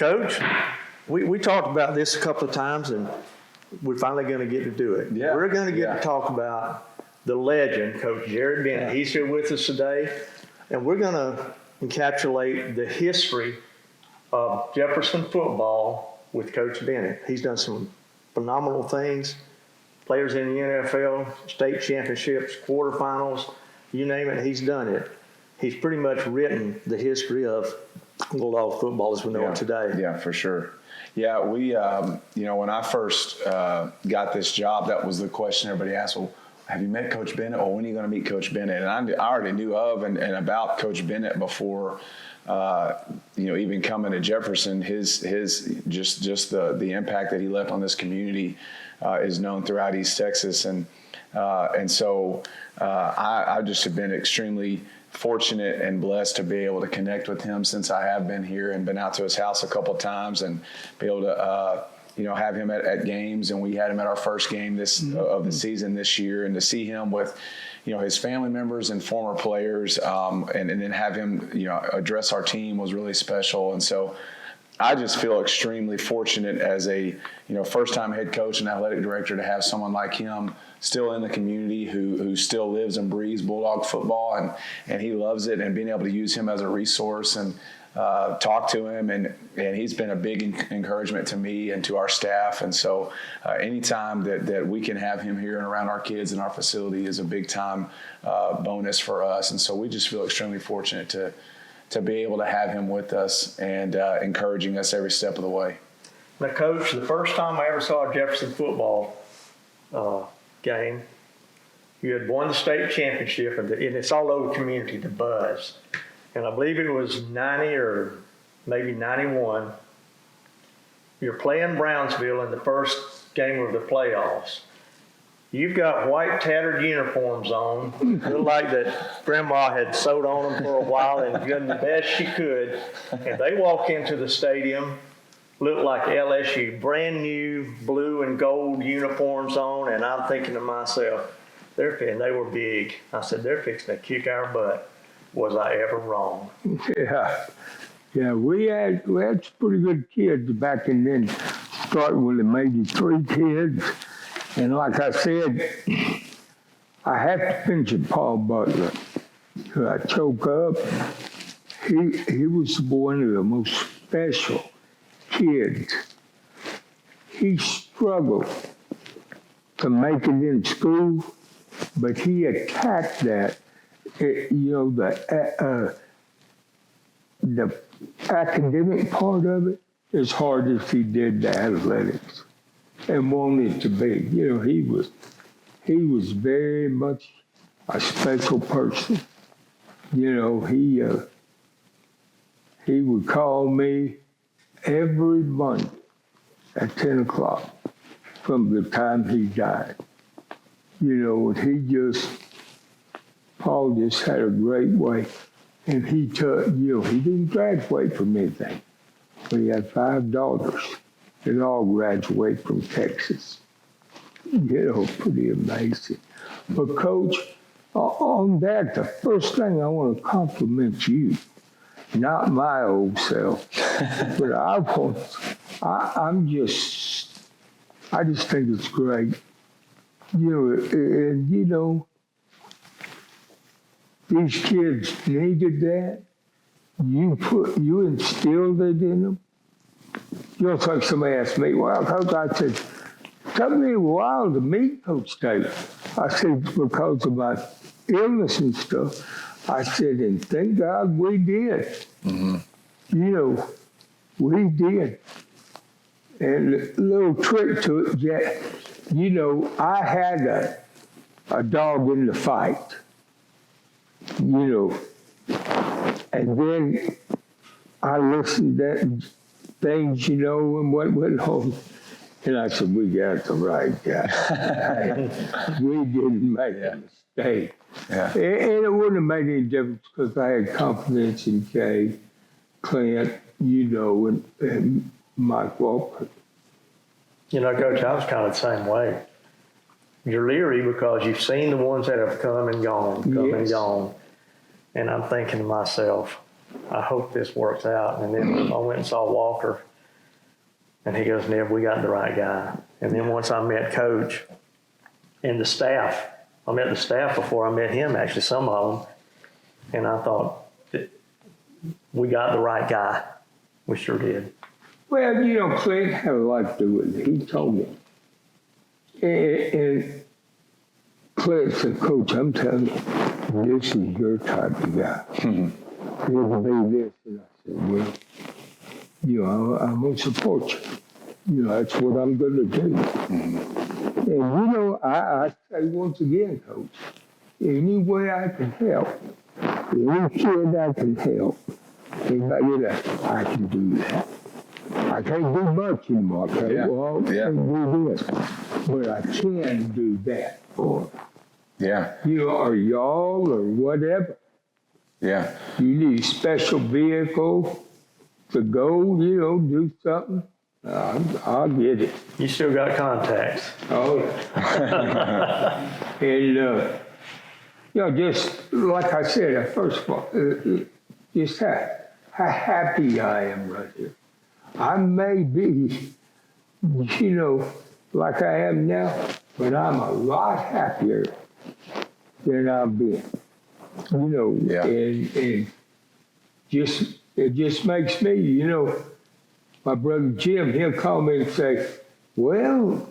Coach, we talked about this a couple of times, and we're finally going to get to do it. Yeah. We're going to get to talk about the legend, Coach Jerry Bennett. Yeah. He's here with us today, and we're going to encapsulate the history of Jefferson football with Coach Bennett. He's done some phenomenal things. Players in the NFL, state championships, quarterfinals, you name it, he's done it. He's pretty much written the history of Bulldog football as we know it today. Yeah, for sure. Yeah, we, when I first got this job, that was the question everybody asked, well, have you met Coach Bennett? Or when are you going to meet Coach Bennett? And I already knew of and about Coach Bennett before, even coming to Jefferson. His just the impact that he left on this community is known throughout East Texas. And so I just have been extremely fortunate and blessed to be able to connect with him since I have been here and been out to his house a couple of times and be able to, have him at games. And we had him at our first game of the season this year, and to see him with, his family members and former players, and then have him, address our team was really special. And so I just feel extremely fortunate as a, first-time head coach and athletic director to have someone like him still in the community who still lives and breathes Bulldog football, and he loves it, and being able to use him as a resource and talk to him, and he's been a big encouragement to me and to our staff. And so anytime that we can have him here and around our kids in our facility is a big-time bonus for us. And so we just feel extremely fortunate to be able to have him with us and encouraging us every step of the way. Now, Coach, the first time I ever saw a Jefferson football game, you had won the state championship, and it's all over the community, the buzz. And I believe it was 90 or maybe 91. You're playing Brownsville in the first game of the playoffs. You've got white tattered uniforms on, look like that Grandma had sewed on them for a while and done the best she could. And they walk into the stadium, look like LSU, brand new blue and gold uniforms on. And I'm thinking to myself, and they were big. I said, they're fixing to kick our butt. Was I ever wrong? Yeah, we had some pretty good kids back in then, starting with maybe 3 kids. And like I said, I have to mention Paul Butler, who I choke up. He was one of the most special kids. He struggled to make it in school, but he attacked that. The academic part of it as hard as he did the athletics and wanted to be. He was very much a special person. He would call me every Monday at 10 o'clock from the time he died. And Paul just had a great way. And he didn't graduate from anything. But he had 5 daughters that all graduate from Texas. Pretty amazing. But Coach, on that, the first thing I want to compliment you, not my old self, but I just think it's great. These kids needed that. You instilled it in them. It's like somebody asked me, well, Coach, I said, it took me a while to meet Coach Taylor. I said, because of my illness and stuff. I said, and thank God we did. Mm-hmm. We did. And a little trick to it, Jack, I had a dog in the fight. And then I listened to things, and what went on. And I said, we got the right guy. We didn't make a mistake. Yeah. And it wouldn't have made any difference because I had confidence in Kay, Clint, and Mike Walker. Coach, I was kind of the same way. You're leery because you've seen the ones that have come and gone, and gone. And I'm thinking to myself, I hope this works out. And then I went and saw Walker And he goes, Nev, we got the right guy. And then once I met Coach and the staff, I met the staff before I met him, actually, some of them. And I thought, we got the right guy. We sure did. Well, you know, Clint had a lot to do with it. He told me. And Clint said, Coach, I'm telling you, this is your type of guy. You'll be this. And I said, well, you know, I'm going to support you. You know, that's what I'm going to do. And, you know, I say once again, Coach, any way I can help, any kid I can help, anybody that I can do that. I can't do much anymore. I can't do this. But I can do that for them. Yeah. You know, or y'all or whatever. Yeah. You need a special vehicle to go, you know, do something. I'll get it. You still got contacts. Oh, and, you know, just like I said, first of all, just how happy I am right here. I may be, you know, like I am now, but I'm a lot happier than I've been. You know, and it just makes me, you know, my brother Jim, he'll call me and say, well,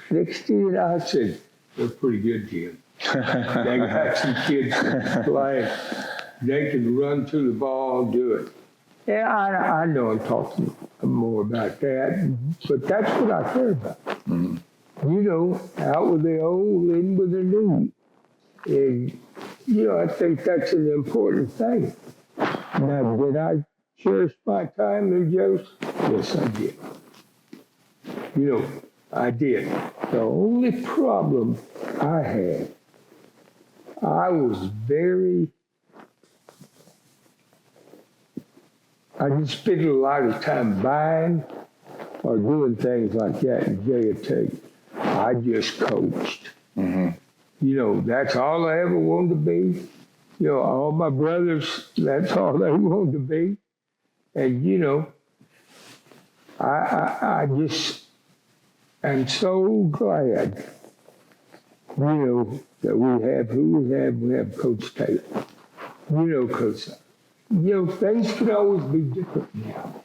60, and I said, they're pretty good, Jim. They got some kids playing. They can run to the ball, do it. And I know I'm talking more about that, but that's what I care about. Mm-hmm. You know, out with the old, in with the new. And, you know, I think that's an important thing. Now, did I cherish my time in Jefferson? Yes, I did. You know, I did. The only problem I had, I didn't spend a lot of time buying or doing things like that in JFT. I just coached. Mm-hmm. You know, that's all I ever wanted to be. You know, all my brothers, that's all they wanted to be. And, you know, I just am so glad, you know, that we have who we have. We have Coach Taylor. You know, because, you know, things can always be different now.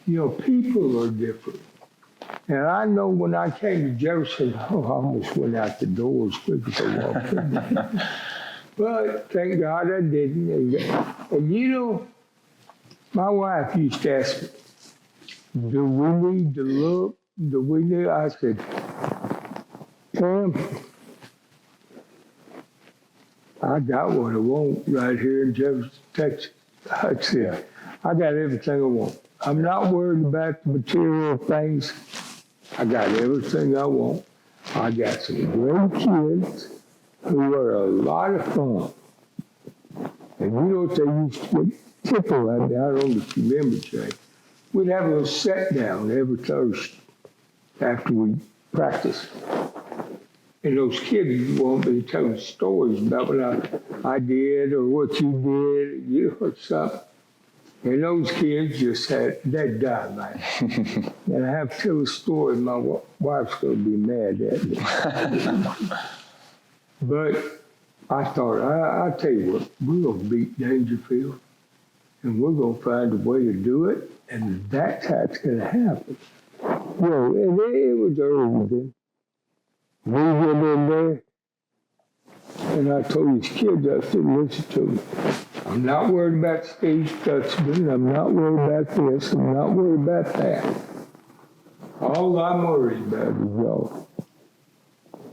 You know, people are different. And I know when I came to Jefferson, I almost went out the door as quick as I walked in. But thank God I didn't. And you know, my wife used to ask me, do we need to look? Do we need? I said, Pam, I got what I want right here in Jefferson, Texas. I said, I got everything I want. I'm not worried about the material things. I got everything I want. I got some great kids who are a lot of fun. And you know what they used to tickle at me? I don't know if you remember, Jay. We'd have a little sit down every Thursday after we practiced. And those kids want me to tell them stories about what I did or what you did, you know, or something. And those kids just they'd die laughing. And I have to tell a story, my wife's going to be mad at me. But I thought, I'll tell you what, we're going to beat Dangerfield, and we're going to find a way to do it, and that's how it's going to happen. You know, and it was early then. We went in there, and I told these kids, I said, listen to me. I'm not worried about Steve Stutzman. I'm not worried about this. I'm not worried about that. All I'm worried about is y'all.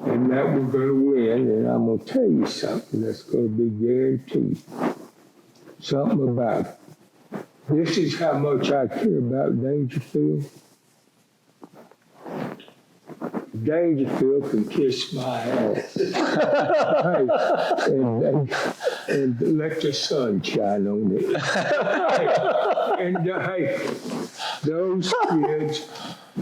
And that we're going to win. And I'm going to tell you something that's going to be guaranteed. Something about it. This is how much I care about Dangerfield. Dangerfield can kiss my ass. and let the sun shine on it. And hey, those kids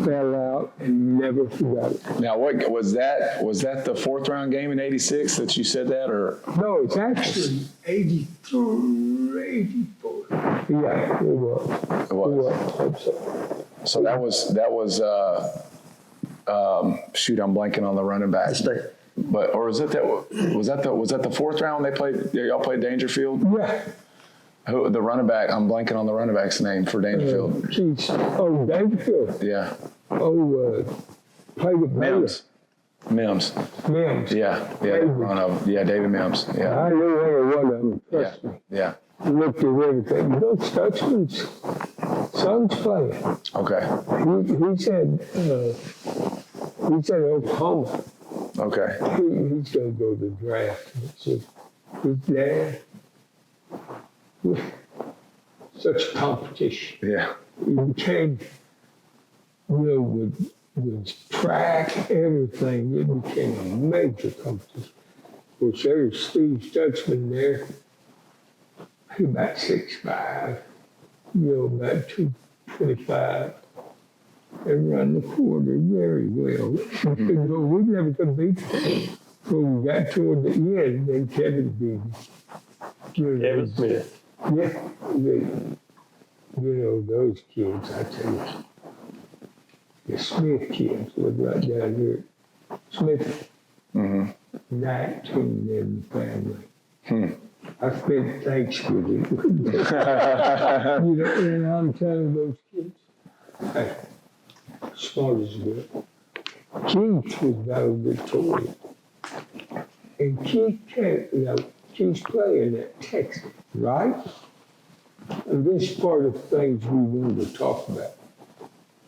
fell out and never forgot it. Now, what was that? Was that the fourth round game in '86 that you said that, or? No, it's actually 83, 84. Yeah, it was. It was. I'm sorry. So that was shoot, I'm blanking on the running back. The state. But was that the fourth round they played? Y'all played Dangerfield? Yeah. Who the running back? I'm blanking on the running back's name for Dangerfield. Dangerfield. Yeah. Played with Mims. Mims. Yeah. One of them. Yeah, David Mims. Yeah. I knew every one of them. Trust me. Yeah. I looked at everything. Those Stutzman's son's playing. Okay. He said Oklahoma. Okay. He's going to go to the draft. So his dad, such competition. Yeah. He became, with track, everything, it became a major competition. Of course, there was Steve Stutzman there. He about 6'5", about 225. And run the quarter very well. We never could beat him. So we got toward the end, then Kevin beat him. Kevin Smith. Yeah, those kids, I tell you. The Smith kids live right down here. Smith, 19 in the family. I spent Thanksgiving with them. And I'm telling those kids, hey, smart as good. Keith was valedictorian. And Keith's playing at Texas, right? And this is part of the things we wanted to talk about.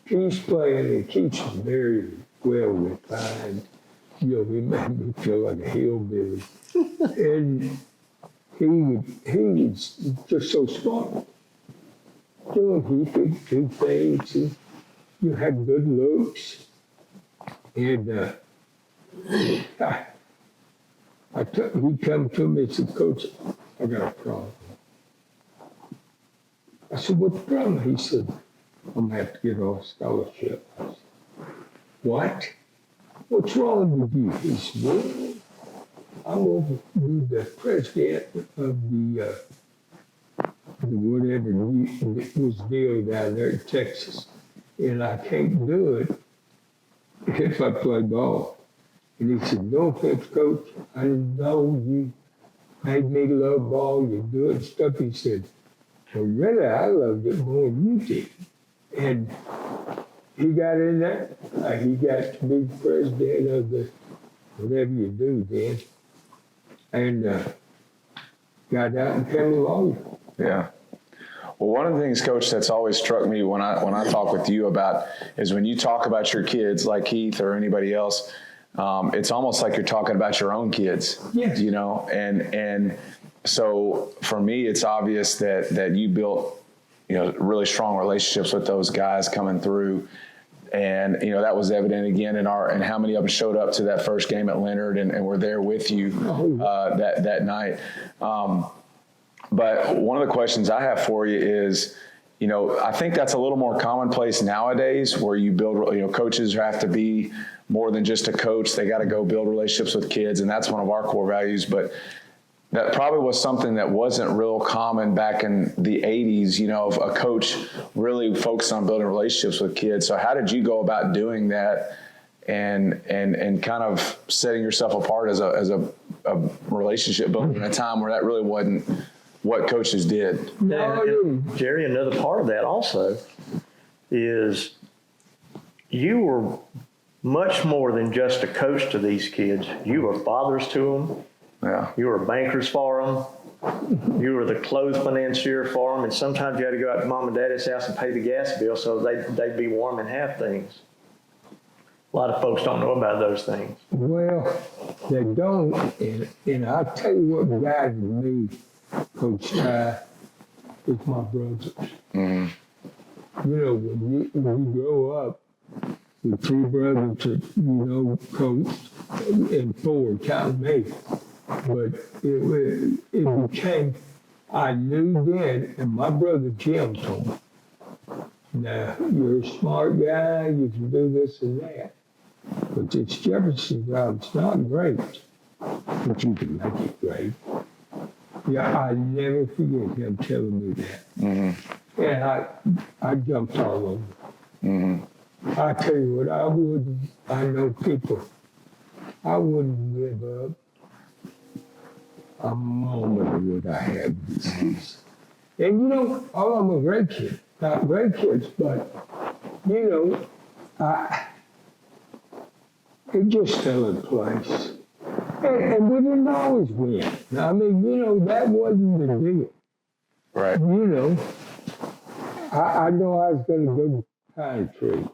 Keith's playing, and Keith's very well refined. He made me feel like a hillbilly. And he was just so smart. He could do things, and you had good looks. And he come to me and said, Coach, I got a problem. I said, what's the problem? He said, I'm going to have to get off scholarship. I said, what? What's wrong with you? He said, well, I'm over to be the president of the whatever was deal down there in Texas. And I can't do it if I play ball. And he said, no offense, Coach. I didn't know you made me love ball. You do it stuff. He said, well, really, I loved it more than you did. And he got in there. He got to be the president of the whatever you do then. And got out and became a lawyer. Yeah. Well, one of the things, Coach, that's always struck me when I talk with you about is when you talk about your kids, like Keith or anybody else, it's almost like you're talking about your own kids. Yes. And so for me, it's obvious that you built, really strong relationships with those guys coming through. And, that was evident again in how many of them showed up to that first game at Leonard and were there with you that night. But one of the questions I have for you is, I think that's a little more commonplace nowadays where you build, coaches have to be more than just a coach. They got to go build relationships with kids. And that's one of our core values. But that probably was something that wasn't real common back in the 80s, of a coach really focused on building relationships with kids. So how did you go about doing that and kind of setting yourself apart as a relationship builder in a time where that really wasn't what coaches did? And Jerry, another part of that also is you were much more than just a coach to these kids. You were fathers to them. Yeah. You were bankers for them. You were the clothes financier for them. And sometimes you had to go out to mom and daddy's house and pay the gas bill so they'd be warm and have things. A lot of folks don't know about those things. Well, they don't. And I'll tell you what guided me, Coach Ty, is my brothers. Mm-hmm. When you grow up with three brothers that, coached, and four, count me. But it became, I knew then, and my brother Jim told me, now, you're a smart guy, you can do this and that. But this Jefferson job's not great, but you can make it great. Yeah, I never forget him telling me that. Mm-hmm. And I jumped all over. I tell you what, I know people, I wouldn't give up a moment of what I have disease. And you know, all of them are great kids, not great kids, but you know, it just fell in place. And we didn't always win. I mean, you know, that wasn't the deal. Right. You know, I know I was going to go to Pine Tree.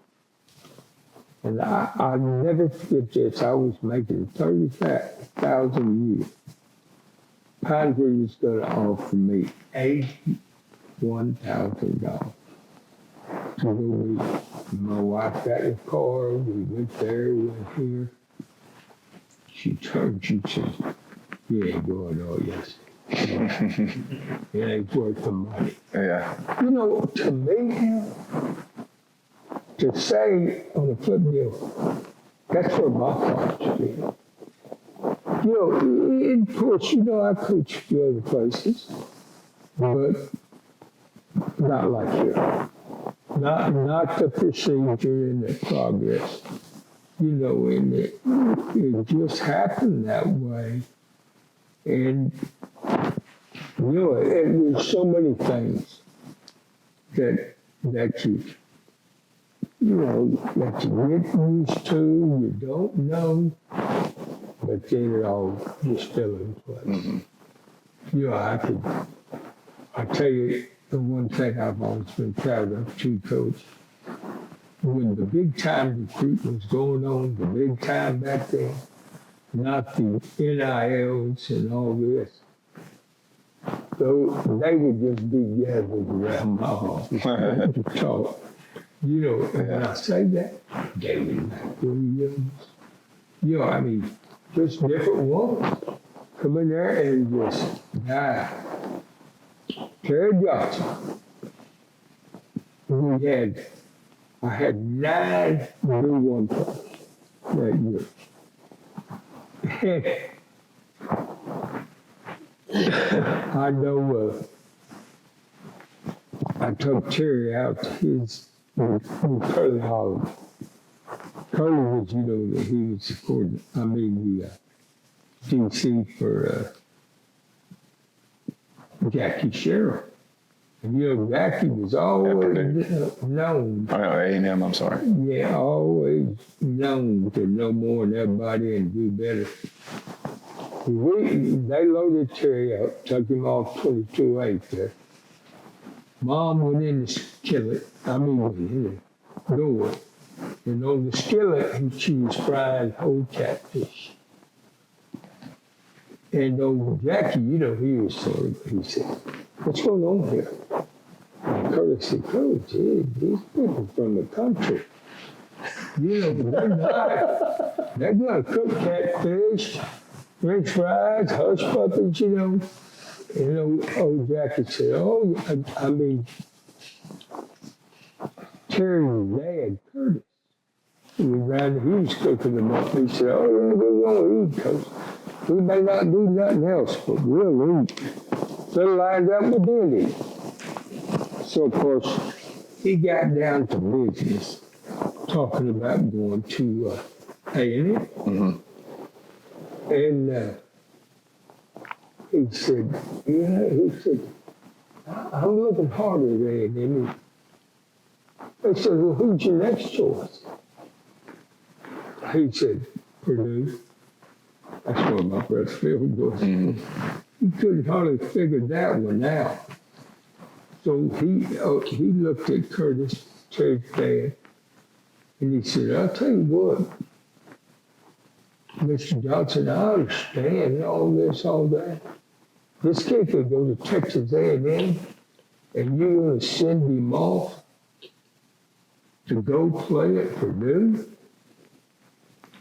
And I'll never forget this. I was making $30,000 a year. Pine Tree was going to offer me $81,000 to go meet. My wife got in the car. We went there, we went here. She turned, she said, "You ain't going all yes. It ain't worth the money." Yeah. You know, to me, to say on a flip deal, that's where my heart's been. You know, of course, you know, I coach a few other places, but not like here. Not the procedure and the progress. You know, and it just happened that way. And, you know, there's so many things that you know, that you get used to, you don't know, but then it all just fell in place. Mm-hmm. You know, I tell you the one thing I've always been proud of too, Coach. When the big time recruitment was going on, the big time back then, not the NILs and all this, so they would just be gathered around my office to talk. You know, and when I say that, David McWilliams, you know, I mean, just different ones come in there and just die. Terry Johnson, I had 9 new one players that year. I know I took Terry out to his Curly Holland. Curly was, you know, he was supporting, the DC for Jackie Sherrill. And you know, Jackie was always known. Oh, no, A&M, I'm sorry. Yeah, always known to know more than everybody and do better. They loaded Terry up, took him off 22-8 there. Mom went in the skillet, in the door. And on the skillet, she was frying whole catfish. And old Jackie, you know, he said, "What's going on here?" And Curtis said, "Coach, these people from the country, you know, they're gonna cook catfish, French fries, hush puppies, you know." And old Jackie said, Terry's dad, Curtis, he was cooking them up. He said, "Oh, we're gonna eat, Coach. We may not do nothing else, but we'll eat." So lined up, we did eat. So, of course, he got down to business, talking about going to A&M. Mm-hmm. And he said, "I'm looking hard at A&M." They said, "Well, who's your next choice?" He said, "Purdue." That's where my breath field was. Mm-hmm. He couldn't hardly figure that one out. So he looked at Curtis, Terry's dad, and he said, "I'll tell you what, Mr. Johnson, I understand all this, all that. This kid could go to Texas A&M, and you're going to send him off to go play at Purdue?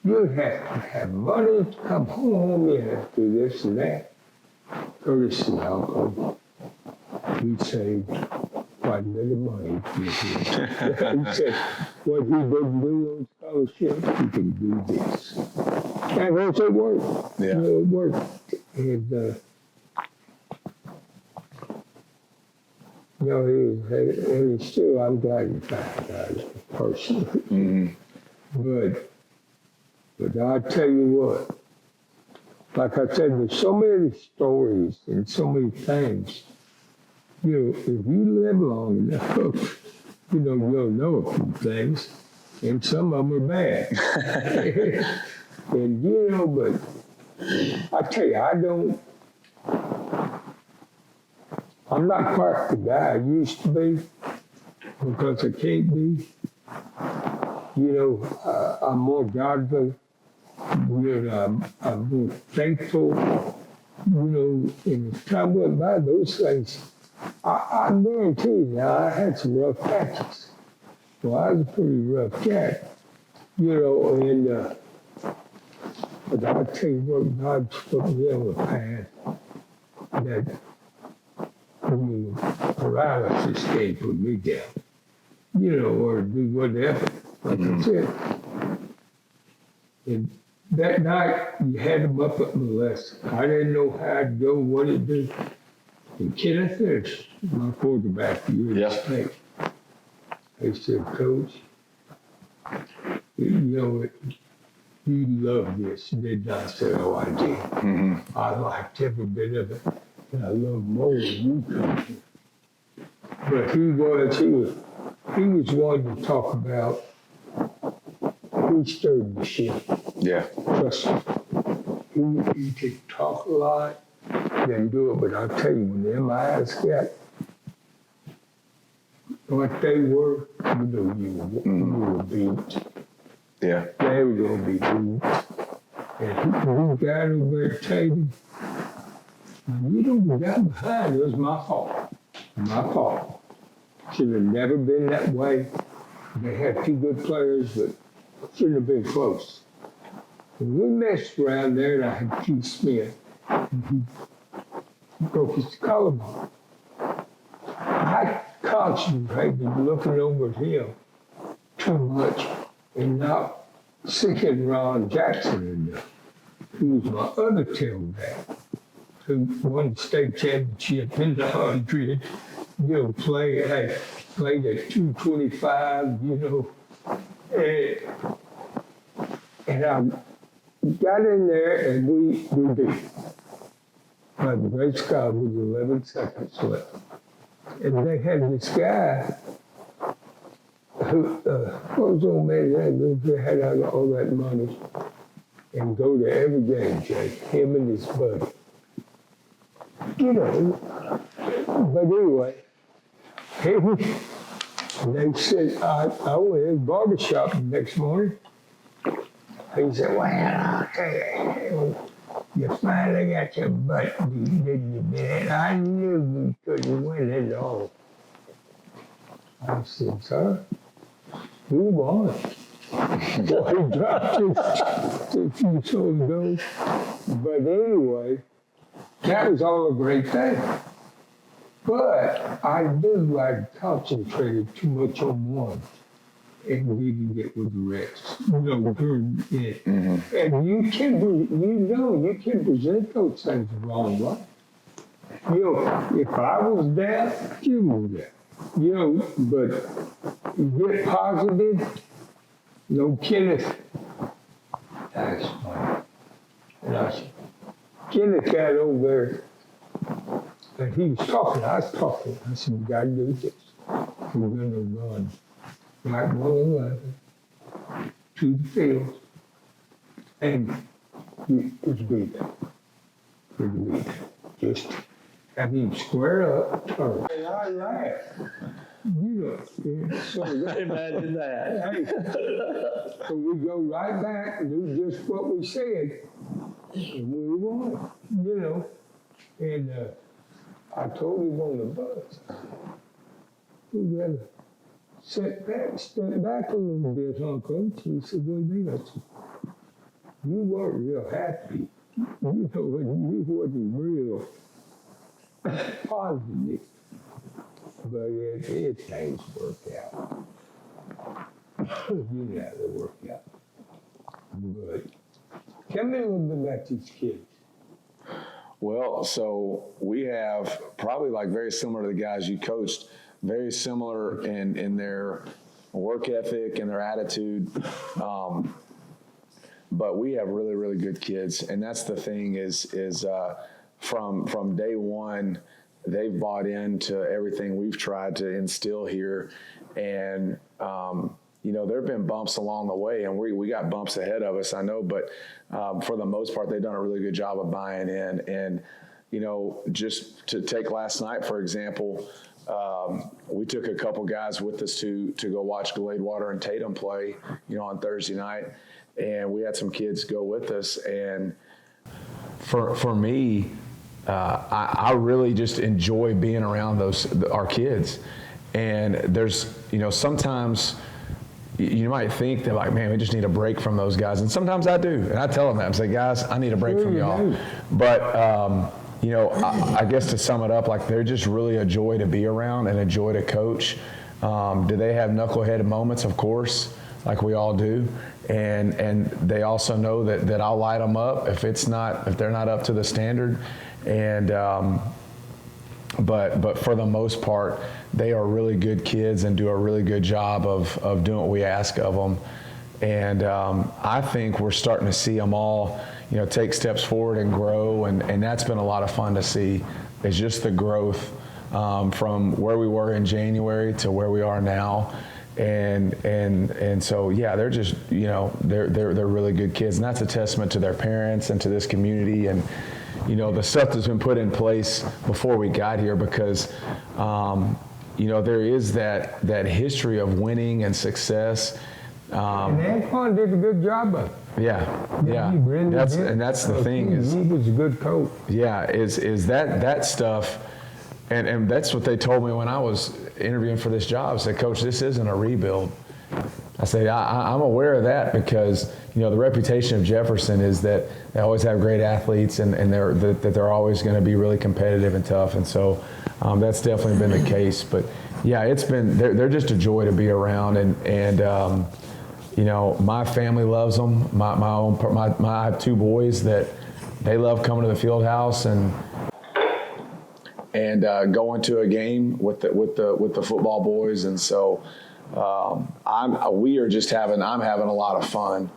You'd have to have money to come home, you have to do this and that." Curtis said, "I'll we saved quite a bit of money." He said, "What he didn't do on scholarship, he can do this." And also it worked. Yeah. You know, it worked. And, you know, and still, I'm glad he found out. personally. But I tell you what, like I said, there's so many stories and so many things. You know, if you live long enough, you know, you'll know a few things, and some of them are bad. And you know, but I tell you, I'm not quite the guy I used to be because I can't be. You know, I'm more godly. You know, I'm more thankful. You know, and as time went by, those things, I guarantee you now, I had some rough patches. Well, I was a pretty rough cat. You know, and but I'll tell you what, God's put me on a path that paralysis can't put me down, you know, or do whatever, like I said. And that night, you had them up at my lesson. I didn't know how to go, what to do. And Kenneth Fish, my quarterback, the state, he said, Coach, you know, you love this, didn't I? I said, oh, I did. I liked every bit of it. And I love more than you could. But he was one to talk about, he stirred the ship. Yeah. Trust me. He could talk a lot, then do it, but I'll tell you, when them eyes got what they were, you know, you were beat. Yeah. They were going to be beat. And he got over at Tatum. You know, we got behind. It was my fault. My fault. Should have never been that way. They had two good players, but shouldn't have been close. And we messed around there, and I had Keith Smith. And he broke his collarbone. I concentrated looking over at him too much and not seeing Ron Jackson enough. He was my other tailback who won the state championship in the 100, you know, played at 225, you know. And I got in there and we beat. By the great Scott with 11 seconds left. And they had this guy who, what was old man that had all that money and go to every game, Jake, him and his buddy. You know, but anyway, they said, I went in the barbershop the next morning. He said, well, okay, you finally got your butt beat, didn't you, Bennett? I knew you couldn't win it all. I said, sir, we won. Boy, he dropped it a few so ago. But anyway, that was all a great thing. But I knew I concentrated too much on one and didn't get with the rest. You know, during it. And you can present those things the wrong way. You know, if I was down, you was down. You know, but get positive. You know, Kenneth, that's funny. And I said, Kenneth got over there, and he was talking, I was talking. I said, we gotta do this. We're gonna run right 111 to the field, and it's beat them. Just have him square up, turn. And I laughed. You know, so Imagine that. hey, so we go right back and do just what we said, and we won, you know. And I told him on the bus, we gotta step back a little bit, huh, Coach? He said, what do you mean? I said, you weren't real happy. You know, you wasn't real positive. But things work out. You know how they work out. But tell me a little bit about these kids. Well, so we have probably like very similar to the guys you coached, very similar in their work ethic and their attitude. But we have really, really good kids, and that's the thing is from day one, they've bought into everything we've tried to instill here, and there have been bumps along the way, and we got bumps ahead of us, I know, but for the most part, they've done a really good job of buying in. And just to take last night for example, we took a couple guys with us to go watch Gladewater and Tatum play, on Thursday night. And we had some kids go with us, and for me, I really just enjoy being around our kids. And there's, sometimes you might think that like, man, we just need a break from those guys, and sometimes I do, and I tell them that. I say, guys, I need a break from y'all. But I guess to sum it up, like they're just really a joy to be around and a joy to coach. Do they have knuckleheaded moments? Of course, like we all do. And they also know that I'll light them up if they're not up to the standard. And but for the most part, they are really good kids and do a really good job of doing what we ask of them. And I think we're starting to see them all, take steps forward and grow. And that's been a lot of fun to see. It's just the growth from where we were in January to where we are now. And so they're just they're really good kids, and that's a testament to their parents and to this community, and the stuff that's been put in place before we got here, because there is that history of winning and success. And Antoine did a good job of it. Yeah. He really did. And that's the thing is he was a good coach. Yeah, is that stuff. And that's what they told me when I was interviewing for this job. I said, Coach, this isn't a rebuild. I said, I'm aware of that because, the reputation of Jefferson is that they always have great athletes and that they're always going to be really competitive and tough. And so that's definitely been the case. But, yeah, they're just a joy to be around. And my family loves them. I have two boys that they love coming to the field house and going to a game with the football boys, and so I'm having a lot of fun.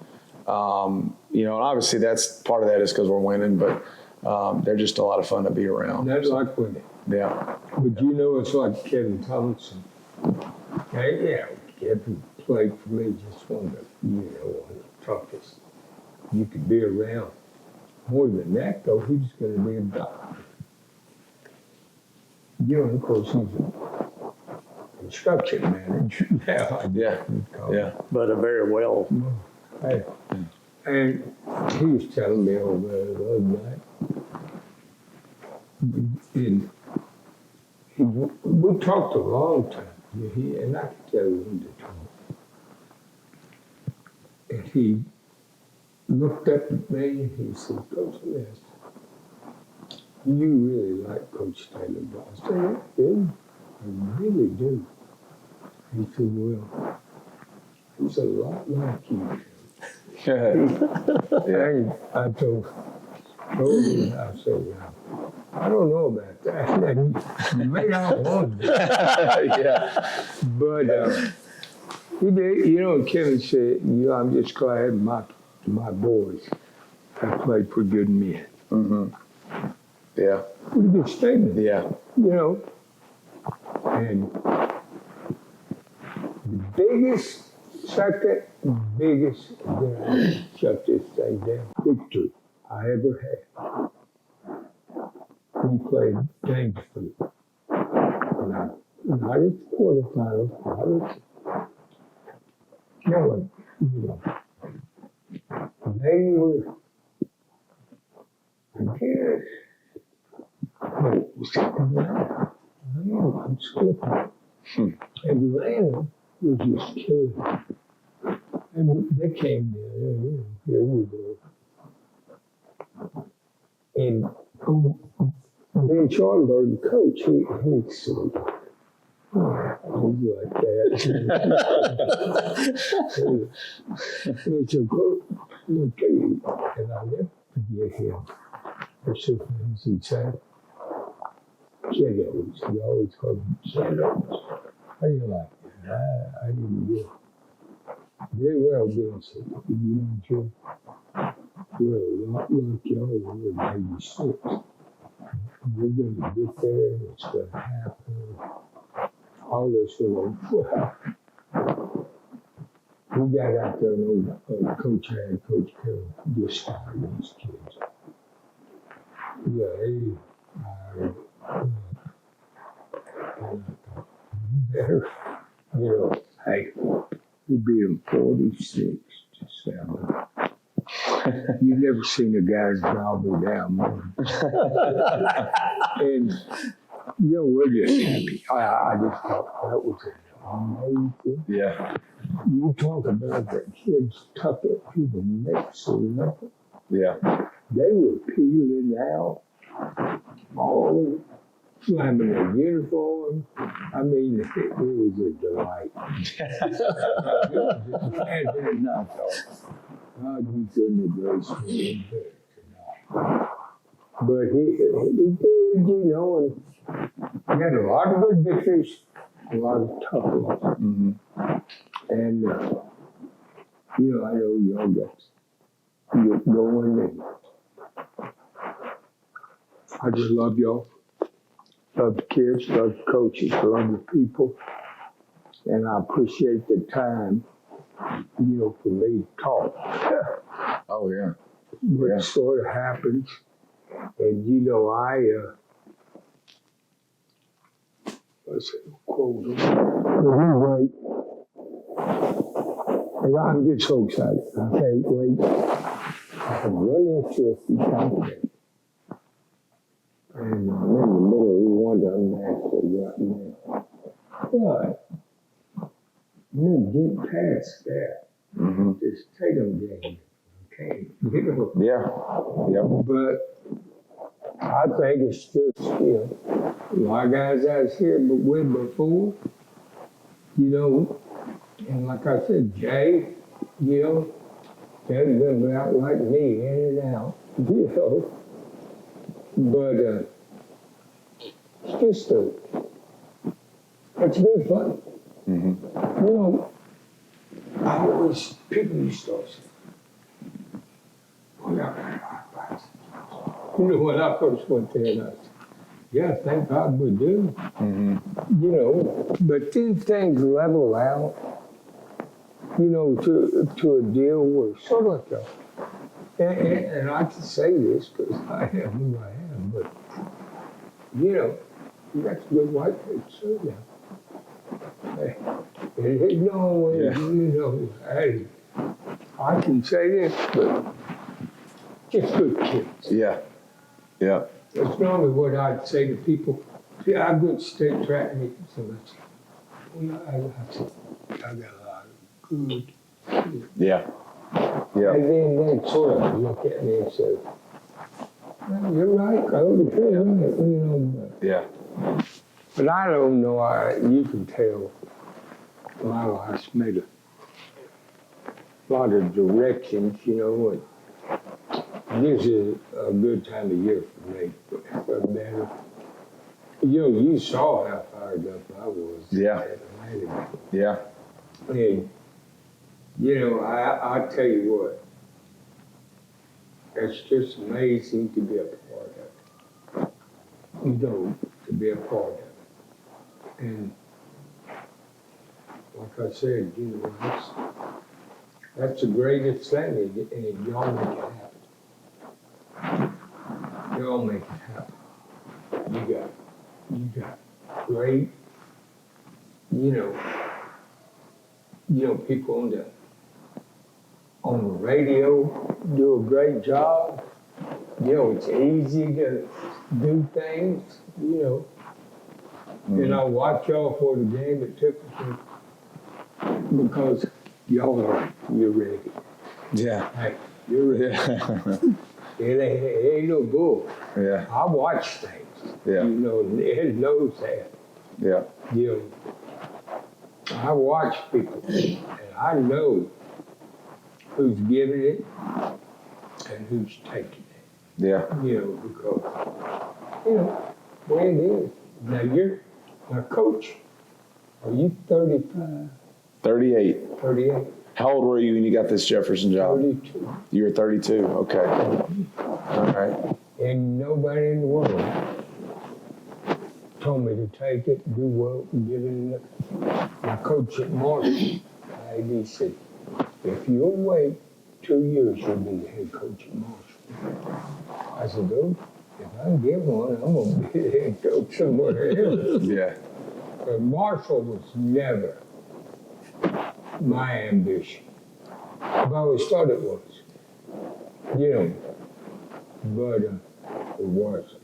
And obviously that's part of that is because we're winning, but they're just a lot of fun to be around. That's like winning. Yeah. But it's like Kevin Thompson. Kevin played for me, just one of the toughest you could be around. More than that, though, he was going to be a doctor. Of course, he's a construction manager now. Yeah. But a very well. Hey. And he was telling me over there the other night, and we talked a long time, and I could tell you when to talk. And he looked up at me and he said, Coach Bennett, you really like Coach Taylor. I said, I do. I really do. He said, well, he's a lot like you. And I told him, I said, well, I don't know about that. Maybe I don't want to. Yeah. But he did, Kevin said, I'm just glad my boys have played for good men. Mm-hmm. Yeah. Pretty good statement. Yeah. And the biggest, shut this thing down, victory I ever had. We played Dangerfield. Not at the quarterfinals, not at they were, I guess, I'm skipping. Atlanta was just killing. And they came there, here we go. And Ben Charlenberg, the coach, he said, he's like that. It's a good look at you. And I'll never forget him. There's some things he'd say. Kiddos, he always called them kiddos. How do you like that? I didn't get very well being sick. You know, Joe? We're a lot like y'all. We're 96. We're going to get there. It's going to happen. All this little, well, we got out there and Coach Harry, Coach Carroll just fired these kids. Yeah, better, you know, hey, we beat them 46-7. You never seen a guy drop me down, man. And, you know, we're just happy. I just thought that was amazing. Yeah. You talk about that kids tuck it to the next level. Yeah. They were peeling out, all slamming their uniform. I mean, it was a delight. And I thought, God, we couldn't have graced me in there tonight. But he did, you know, and he had a lot of good victories, a lot of tough ones. Mm-hmm. And, you know, I know y'all get going, and I just love y'all. Love the kids, love the coaches, love the people. And I appreciate the time, you know, for me to talk. Oh, yeah. What sort of happens. And, you know, let's say, quote, anyway, I'm just so excited. I can't wait. I can run into a few times. And I'm in the middle of one of them actually right now. But, you get past that. Mm-hmm. Just take them game. Okay. You know? Yeah. Yep. But I think it's just, you know, a lot of guys I was here but with before, you know, and like I said, Jay, you know, they've been out like me, in and out, you know. But it's just it's good fun. Mm-hmm. You know, people used to say, well, you know, when I first went there, and I said, yeah, thank God we do. Mm-hmm. You know, but then things level out, you know, to a deal where sort of like and I can say this because I am who I am, but, you know, that's good white folks too now. Hey, it ain't no way, you know, hey, I can say this, but just good kids. Yeah. Yeah. That's normally what I'd say to people. See, I go to state track meetings and I say, well, I got a lot of good kids. Yeah. Yeah. And then they sort of look at me and say, well, you're right, Coach, you're right, you know. Yeah. But I don't know, you can tell my life's made a lot of directions, you know, and this is a good time of year for me, for better. You know, you saw how fired up I was. Yeah. At Atlanta. Yeah. And, you know, I tell you what, it's just amazing to be a part of it. You know, to be a part of it. And like I said, you know, that's the greatest thing, and y'all make it happen. Y'all make it happen. You got great, you know, people on the radio do a great job. You know, it's easy to do things, you know. Mm-hmm. And I watch y'all for the game at Jefferson because you're ready. Yeah. Hey, you're ready. Yeah. It ain't no bull. Yeah. I watch things. Yeah. You know, Ed knows that. Yeah. You know, I watch people and I know who's giving it and who's taking it. Yeah. You know, because, you know, the way it is. Now, Coach, Are you 35? 38. 38? How old were you when you got this Jefferson job? 32. You were 32. Okay. All right. And nobody in the world told me to take it, do well, and get it. My coach at Marshall, he said, if you'll wait 2 years, you'll be the head coach at Marshall. I said, oh, if I can get one, I'm going to be the head coach somewhere else. Yeah. But Marshall was never my ambition. I've always thought it was, but it wasn't.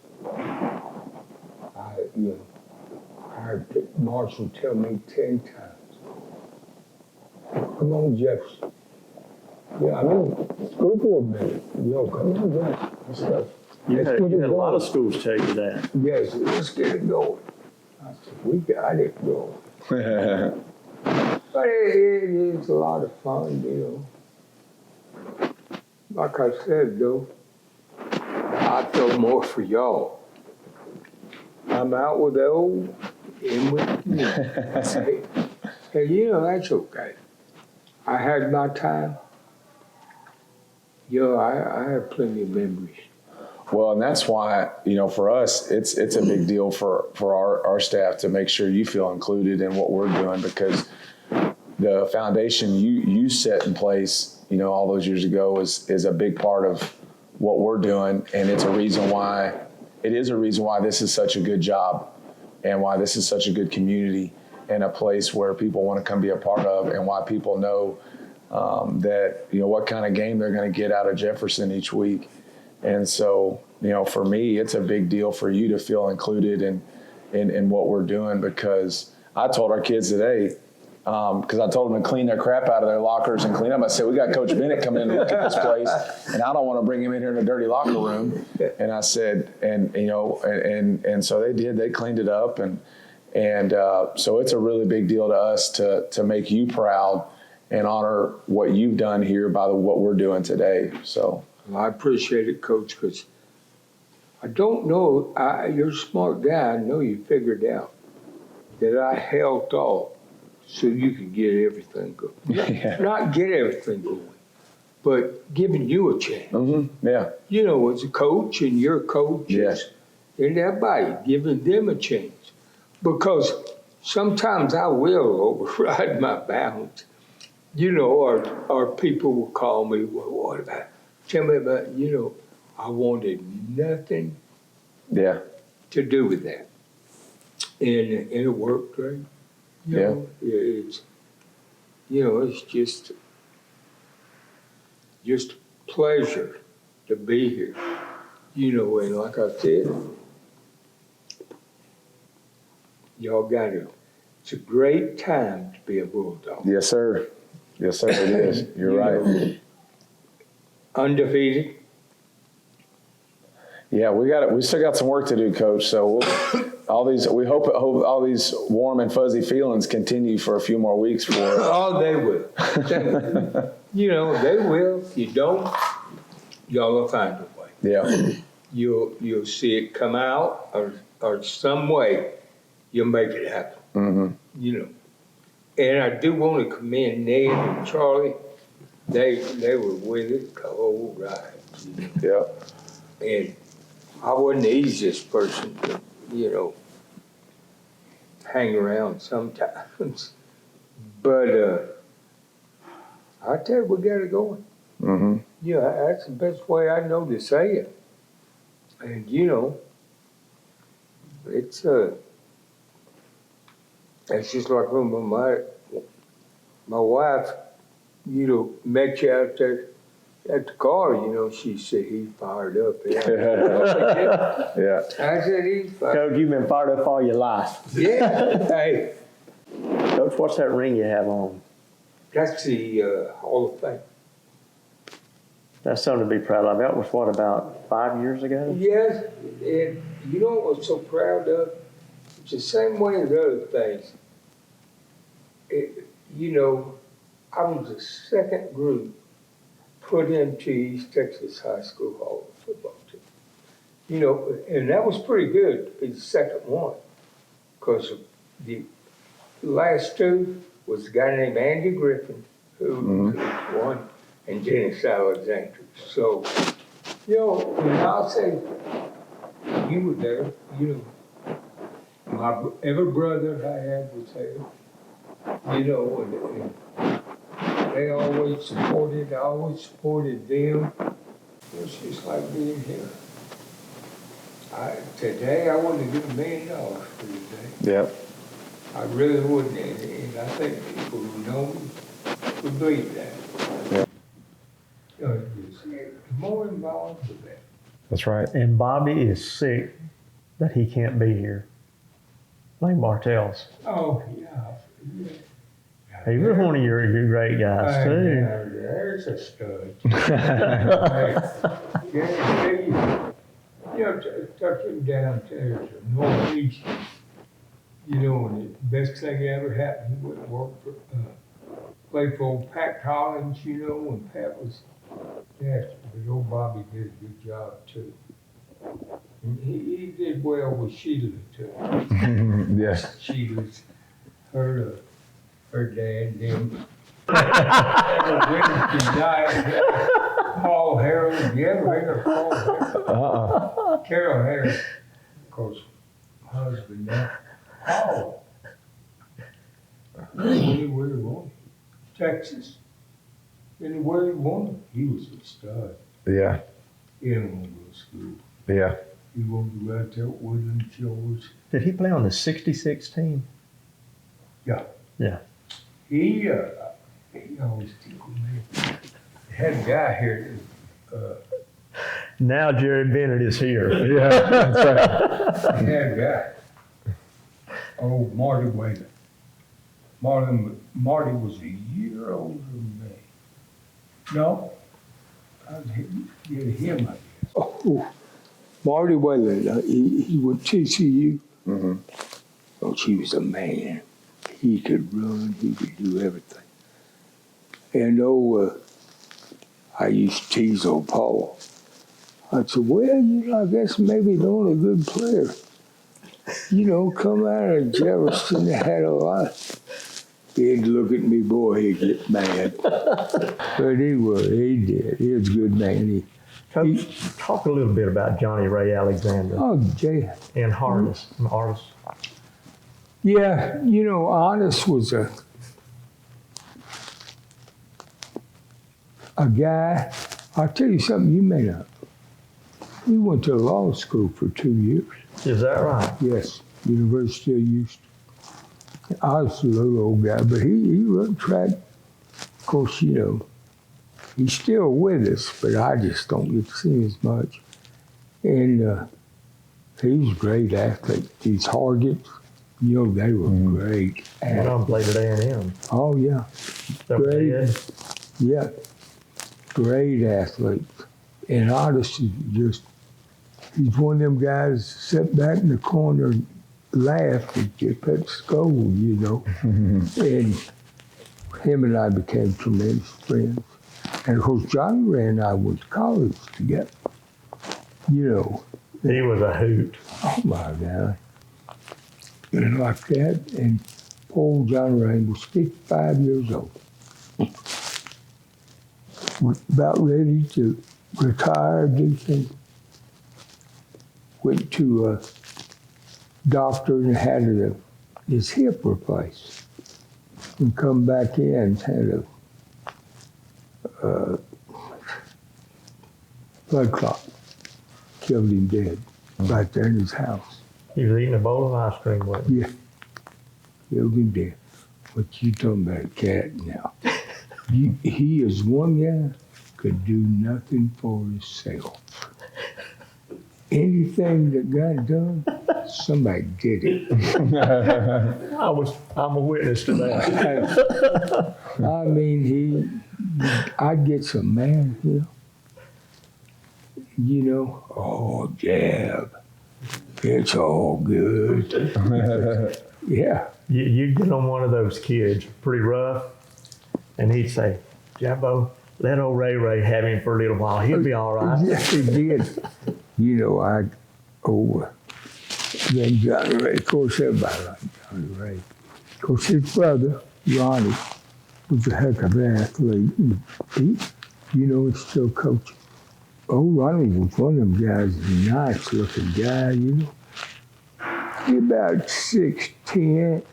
I heard Marshall tell me 10 times, come on, Jefferson. School board member, come on, Jefferson. Let's go. You Let's had get it a lot of going. schools tell you that. Yes, let's get it going. I said, we got it going. But it is a lot of fun, Like I said, though, I feel more for y'all. I'm out with the old, in with the new. And that's okay. I had my time. I have plenty of memories. Well, and that's why, for us, it's a big deal for our staff to make sure you feel included in what we're doing, because the foundation you set in place, all those years ago is a big part of what we're doing. And it is a reason why this is such a good job, and why this is such a good community and a place where people want to come be a part of, and why people know that, what kind of game they're going to get out of Jefferson each week. And so, for me, it's a big deal for you to feel included in what we're doing, because I told our kids today, because I told them to clean their crap out of their lockers and clean up. I said, we got Coach Bennett coming in to look at this place, and I don't want to bring him in here in a dirty locker room. And I said, and so they did. They cleaned it up, and so it's a really big deal to us to make you proud and honor what you've done here by what we're doing today. So. Well, I appreciate it, Coach, because I don't know, you're a smart guy. I know you figured out that I held off so you could get everything going. Yeah. Not get everything going, but giving you a chance. Mm-hmm. Yeah. As a coach and your coaches and everybody, giving them a chance. Because sometimes I will override my bounds. Or people will call me, well, what about, tell me about, I wanted nothing to do with that. And it worked great. It's just a pleasure to be here. And like I said, y'all it's a great time to be a Bulldog. Yes, sir. Yes, sir, it is. You're right. Undefeated. Yeah, we still got some work to do, Coach. So we hope all these warm and fuzzy feelings continue for a few more weeks for us. Oh, they will. They will. If you don't, y'all will find a way. Yeah. You'll see it come out, or some way you'll make it happen. Mm-hmm. And I do want to commend Ned and Charlie. They were with it the whole ride. Yeah. And I wasn't the easiest person to, hang around sometimes. But I tell you, we got it going. Mm-hmm. That's the best way I know to say it. And it's just like when my wife, met you out there at the car, she said, he's fired up. Yeah. I said, he's fired up. Coach, you've been fired up all your life. Yeah. Hey, Coach, what's that ring you have on? that's the Hall of Fame. That's something to be proud of. That was, about 5 years ago? Yes, and what I was so proud of? It's the same way as other things. I was the second group put into East Texas High School Hall of Football team. And that was pretty good to be the second one, because the last two was a guy named Andy Griffin, who won, and Dennis Alexander. So, you know, and I'll say, you were there, you know. My every brother I had was there, you know, and they always supported, I always supported them. It's just like being here. Today, I wouldn't give $1 million for today. Yep. I really wouldn't, and I think people who know me would believe that. Yeah. It's more involved with that. That's right. And Bobby is sick that he can't be here. Lane Bartels. Oh, yeah. He was one of your great guys, too. There's a stud. Hey, you know, tuck him down there to Northeast. You know, and the best thing ever happened, he went and worked for, played for old Pat Collins, you know, when Pat was there. But old Bobby did a good job, too. And he did well with Sheila, too. Yes. Sheila's her dad, them. Every Wednesday night, Paul Harold, you ever heard of Paul Harold? Carol Harold, of course, husband now. Paul. Anywhere he wanted. Texas. Anywhere he wanted. He was a stud. Yeah. He didn't want to go to school. Yeah. He wanted to go out there at Woodland Shores. Did he play on the 66 team? Yeah. Yeah. He always tickled me. Had a guy here, Now Jerry Bennett is here. Yeah. That's right. he had a guy, old Marty Whalen. Marty was a year older than me. No, I was him, I guess. Oh, Marty Whalen, he went to TCU. Mm-hmm. Oh, he was a man. He could run, he could do everything. And I used to tease old Paul. I said, well, you know, I guess maybe the only good player, you know, come out of Jefferson that had a lot. He'd look at me, boy, he'd get mad. But he did. He was a good man. Coach, talk a little bit about Johnny Ray Alexander Jay. and Harness. Yeah, you know, Honest was a guy, I'll tell you something you may not. He went to law school for 2 years. Is that right? Yes, University of Houston. I was a little old guy, but he run track. Of course, you know, he's still with us, but I just don't get to see him as much. And he was a great athlete. These Hargets, you know, they were great When I athletes. played at A&M. Oh, yeah. Great. Yeah, great athletes. And Honest is just, he's one of them guys sit back in the corner and laugh and just at school, you know. And him and I became tremendous friends. And of course, Johnny Ray and I went to college together. You know. He was a hoot. Oh my God. And like that. And poor Johnny Ray was 55 years old. About ready to retire, do things. Went to a doctor and had his hip replaced. And come back in and had a blood clot. Killed him dead right there in his house. He was eating a bowl of ice cream with him. Yeah. Killed him dead. What you talking about, a cat now? He is one guy could do nothing for himself. Anything that got done, somebody did it. I'm a witness to that. I mean, I'd get some man here. You know, oh, jab. It's all good. Yeah. You'd get on one of those kids, pretty rough, and he'd say, Jabbo, let old Ray have him for a little while. He'll be all right. Yes, he did. You know, then Johnny Ray, of course, everybody liked Johnny Ray. Of course, his brother, Ronnie, was a heck of an athlete. And he's still coaching. Oh, Ronnie was one of them guys, a nice looking guy, He about 5'10",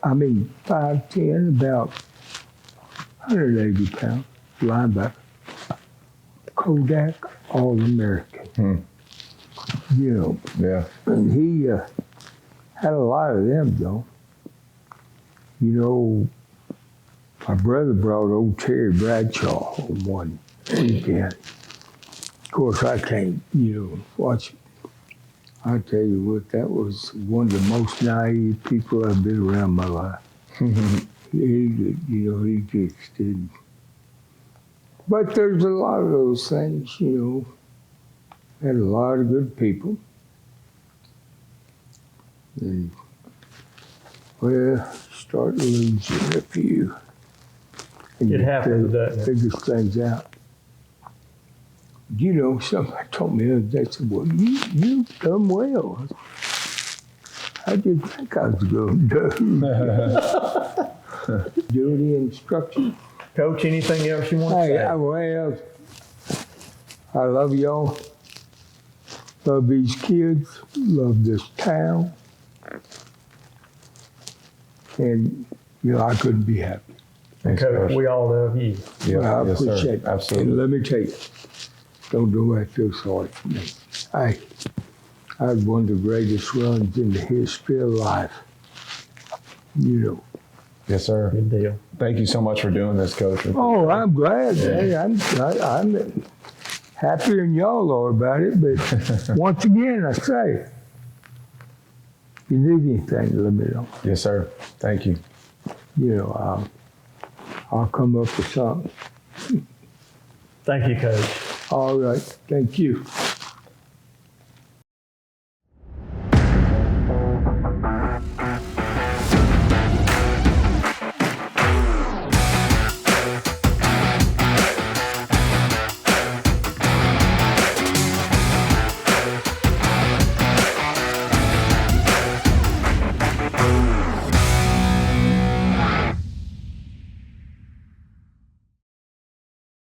about 180 pounds, linebacker. Kodak All-American. Yeah. And he had a lot of them, though. My brother brought old Terry Bradshaw home one weekend. Of course, I can't, watch it. I tell you what, that was one of the most naive people I've been around my life. He just didn't. But there's a lot of those things, Had a lot of good people. And, start losing a few. And It happens, you doesn't it? figure things out. Somebody told me the other day, said, well, you've done well. I didn't think I was going to do the instruction. Coach, anything else you want to Hey, say? I love y'all. Love these kids. Love this town. And, I couldn't be happy. Thanks, Coach, we all love you. Yeah, Well, I yes, sir. appreciate it. Absolutely. And let me tell you, don't nobody feel sorry for me. I had one of the greatest runs in the history of life. Yes, sir. Good deal. Thank you so much for doing this, Coach. Oh, I'm glad. Hey, I'm happier than y'all are about it. But once again, I say, if you need anything, let me know. Yes, sir. Thank you. I'll come up with something. Thank you, Coach. All right. Thank you.